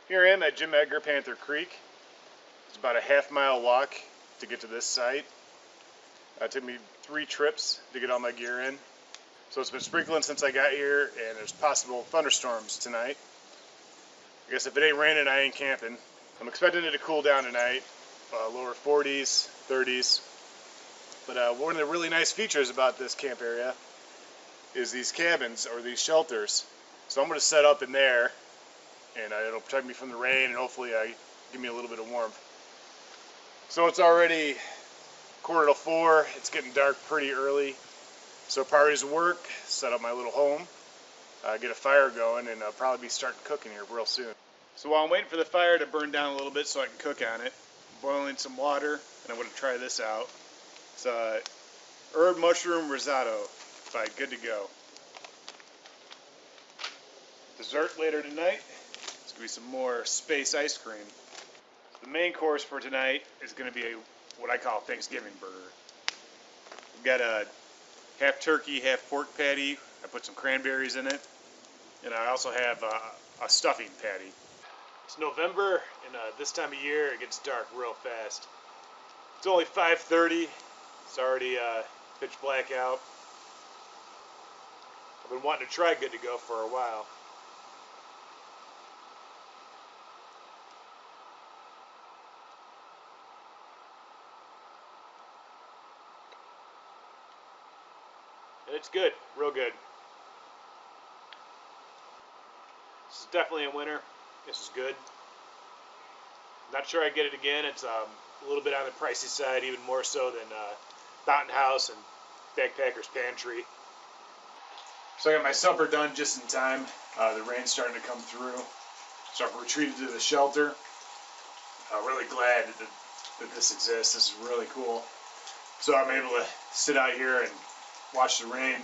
Here I am at Jim Edgar Panther Creek. It's about a half-mile walk to get to this site. It took me 3 trips to get all my gear in. So it's been sprinkling since I got here, and there's possible thunderstorms tonight. I guess if it ain't raining, I ain't camping. I'm expecting it to cool down tonight, lower 40s, 30s. But one of the really nice features about this camp area is these cabins, or these shelters. So I'm going to set up in there, and it'll protect me from the rain, and hopefully give me a little bit of warmth. So it's already 3:45. It's getting dark pretty early. So priorities of work, set up my little home, get a fire going, and I'll probably be starting cooking here real soon. So while I'm waiting for the fire to burn down a little bit so I can cook on it, I'm boiling some water, and I'm going to try this out. It's herb mushroom risotto. Good to go. Dessert later tonight. It's going to be some more space ice cream. The main course for tonight is going to be what I call Thanksgiving burger. We've got a half turkey, half pork patty. I put some cranberries in it. And I also have a stuffing patty. It's November, and this time of year it gets dark real fast. It's only 5:30. It's already pitch black out. I've been wanting to try Good to Go for a while. And it's good, real good. This is definitely in winter. This is good. Not sure I'd get it again. It's a little bit on the pricey side, even more so than Mountain House and Backpacker's Pantry. So I got my supper done just in time. The rain's starting to come through. So I've retreated to the shelter. I'm really glad that this exists. This is really cool. So I'm able to sit out here and watch the rain.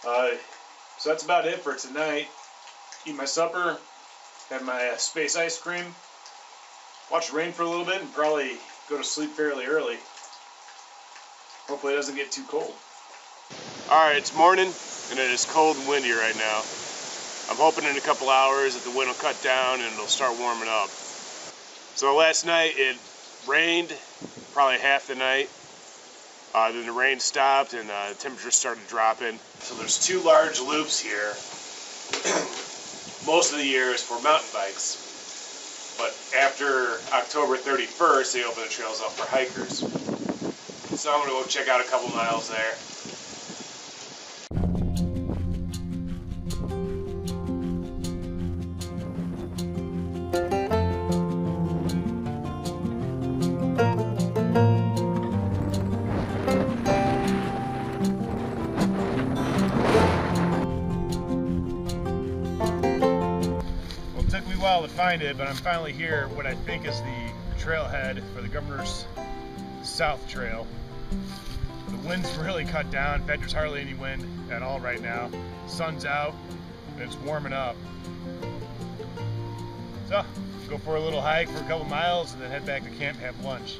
So that's about it for tonight. Eat my supper, have my space ice cream, watch the rain for a little bit, and probably go to sleep fairly early. Hopefully it doesn't get too cold. Alright, it's morning, and it is cold and windy right now. I'm hoping in a couple hours that the wind will cut down and it'll start warming up. So last night it rained probably half the night. Then the rain stopped and the temperature started dropping. So there's 2 large loops here. Most of the year is for mountain bikes. But after October 31st, they open the trails up for hikers. So I'm going to go check out a couple miles there. To find it, but I'm finally here at what I think is the trailhead for the Governor's South Trail. The wind's really cut down. In fact, there's hardly any wind at all right now. Sun's out and it's warming up. So, go for a little hike for a couple miles and then head back to camp and have lunch.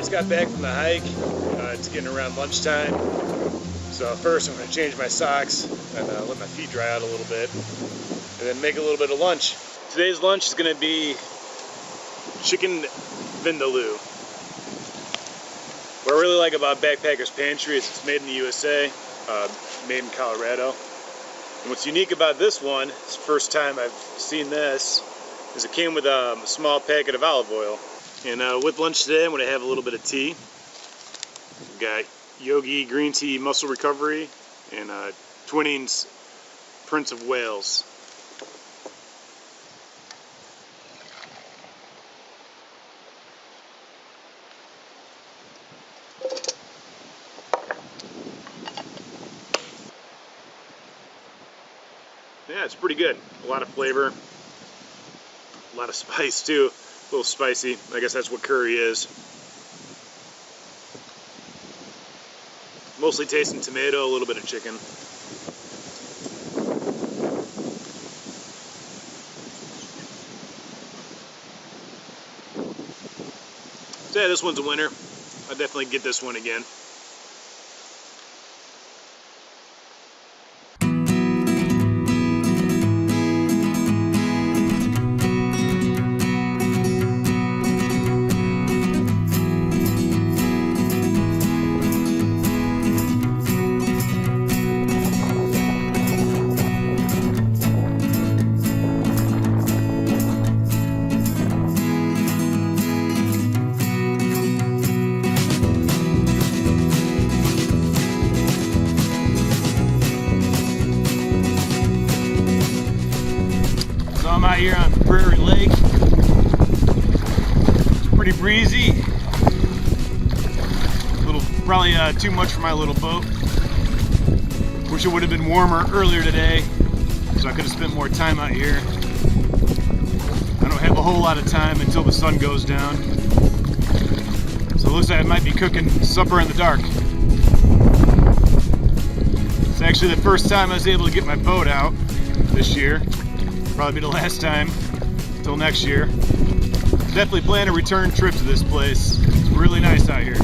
just got back from the hike. It's getting around lunchtime. So first I'm going to change my socks and let my feet dry out a little bit. And then make a little bit of lunch. Today's lunch is going to be chicken vindaloo. What I really like about Backpacker's Pantry is it's made in the USA, made in Colorado. And what's unique about this one, it's the first time I've seen this, is it came with a small packet of olive oil. And with lunch today, I'm going to have a little bit of tea. We've got Yogi Green Tea Muscle Recovery and Twinings Prince of Wales. Yeah, it's pretty good. A lot of flavor, a lot of spice too. A little spicy. I guess that's what curry is. Mostly tasting tomato, a little bit of chicken. So yeah, this one's a winner. I'll definitely get this one again. So I'm out here on Prairie Lake. It's pretty breezy. Probably too much for my little boat. Wish it would have been warmer earlier today, so I could have spent more time out here. I don't have a whole lot of time until the sun goes down. So it looks like I might be cooking supper in the dark. It's actually the first time I was able to get my boat out this year. Probably be the last time until next year. Definitely plan a return trip to this place. It's really nice out here.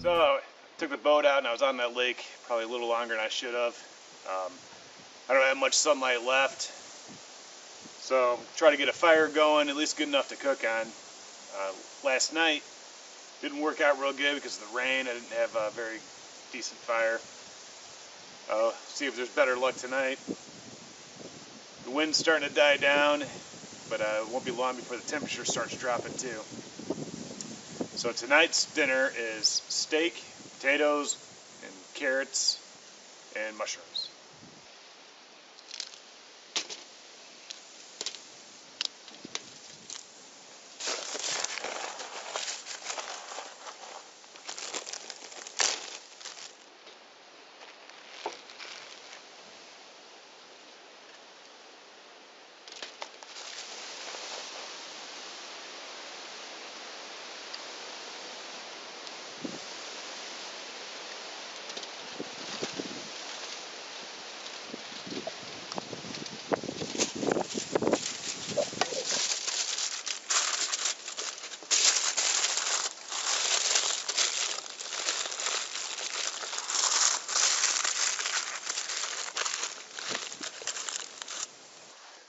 So I took the boat out and I was on that lake probably a little longer than I should have. I don't have much sunlight left, so try to get a fire going, at least good enough to cook on. Last night didn't work out real good because of the rain. I didn't have a very decent fire. See if there's better luck tonight. The wind's starting to die down, but it won't be long before the temperature starts dropping too. So tonight's dinner is steak, potatoes, and carrots, and mushrooms.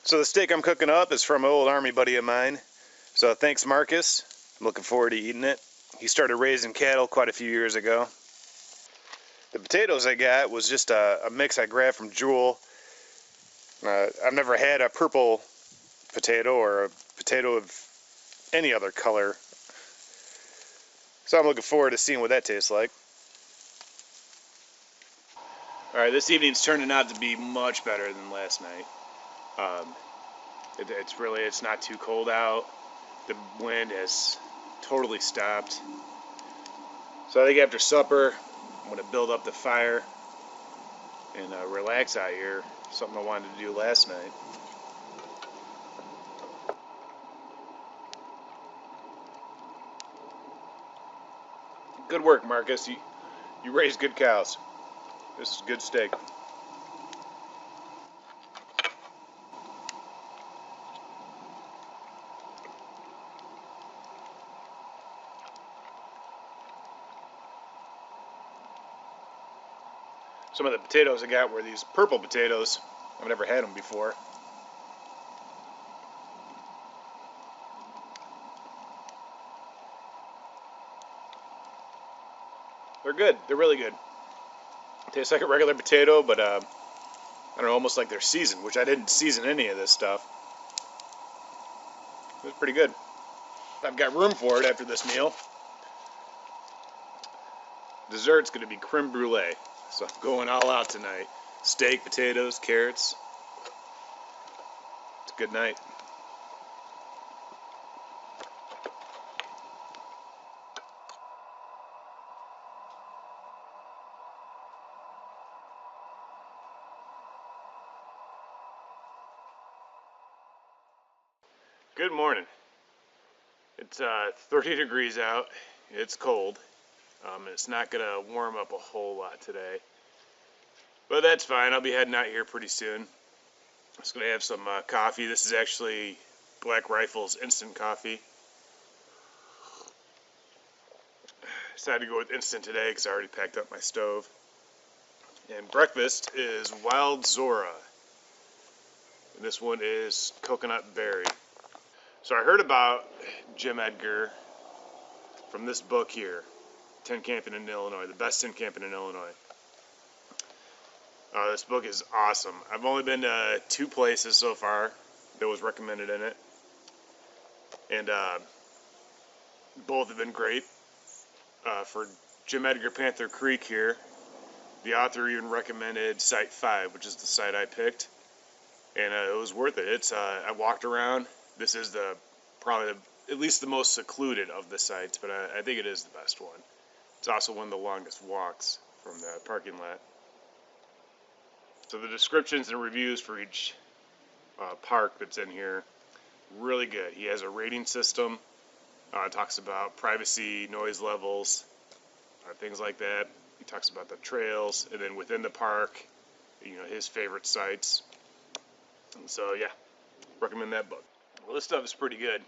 So the steak I'm cooking up is from an old Army buddy of mine. So thanks, Marcus. I'm looking forward to eating it. He started raising cattle quite a few years ago. The potatoes I got was just a mix I grabbed from Jewel. I've never had a purple potato or a potato of any other color. So I'm looking forward to seeing what that tastes like. Alright, this evening's turning out to be much better than last night. Um, it's not too cold out. The wind has totally stopped. So I think after supper, I'm going to build up the fire and relax out here. Something I wanted to do last night. Good work, Marcus. You raised good cows. This is good steak. Some of the potatoes I got were these purple potatoes. I've never had them before. They're good. They're really good. Tastes like a regular potato, but I don't know, almost like they're seasoned, which I didn't season any of this stuff. It was pretty good. I've got room for it after this meal. Dessert's going to be creme brulee, so I'm going all out tonight. Steak, potatoes, carrots. It's a good night. Good morning. It's 30 degrees out. It's cold. It's not going to warm up a whole lot today. But that's fine. I'll be heading out here pretty soon. Just going to have some coffee. This is actually Black Rifle's instant coffee. Decided to go with instant today because I already packed up my stove. And breakfast is Wild Zora. And this one is coconut berry. So I heard about Jim Edgar from this book here, Tin Camping in Illinois, the best tin camping in Illinois. This book is awesome. I've only been to 2 places so far that was recommended in it, and both have been great. For Jim Edgar Panther Creek here, the author even recommended Site 5, which is the site I picked, and it was worth it. I walked around. This is probably at least the most secluded of the sites, but I think it is the best one. It's also one of the longest walks from the parking lot. So the descriptions and reviews for each park that's in here, really good. He has a rating system. It talks about privacy, noise levels, things like that. He talks about the trails, and then within the park, his favorite sites. And so yeah, recommend that book. Well, this stuff is pretty good.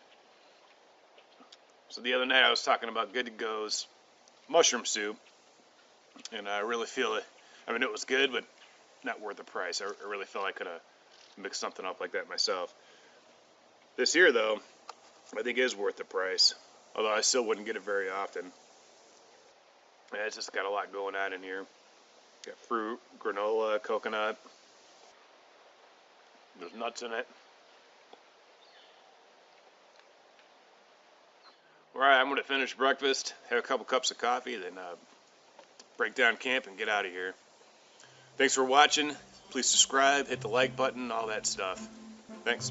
So the other night I was talking about Good to Go's mushroom soup, and I really feel it. I mean, it was good, but not worth the price. I really felt I could have mixed something up like that myself. This here, though, I think is worth the price, although I still wouldn't get it very often. Yeah, it's just got a lot going on in here. Got fruit, granola, coconut. There's nuts in it. Alright, I'm going to finish breakfast, have a couple cups of coffee, then break down camp and get out of here. Thanks for watching. Please subscribe, hit the like button, all that stuff. Thanks.